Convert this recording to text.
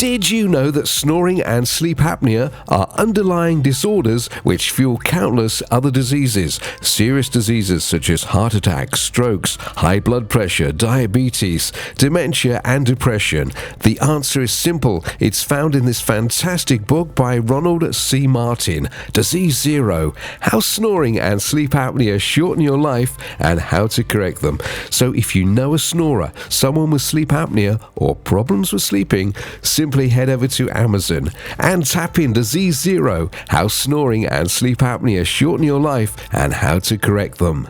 Did you know that snoring and sleep apnea are underlying disorders which fuel countless other diseases, serious diseases such as heart attacks, strokes, high blood pressure, diabetes, dementia, and depression? The answer is simple. It's found in this fantastic book by Ronald C. Martin, Disease Zero: How Snoring and Sleep Apnea Shorten Your Life and How to Correct Them. So if you know a snorer, someone with sleep apnea, or problems with sleeping, simply head over to Amazon and tap in Disease Zero: How Snoring and Sleep Apnea Shorten Your Life and How to Correct Them.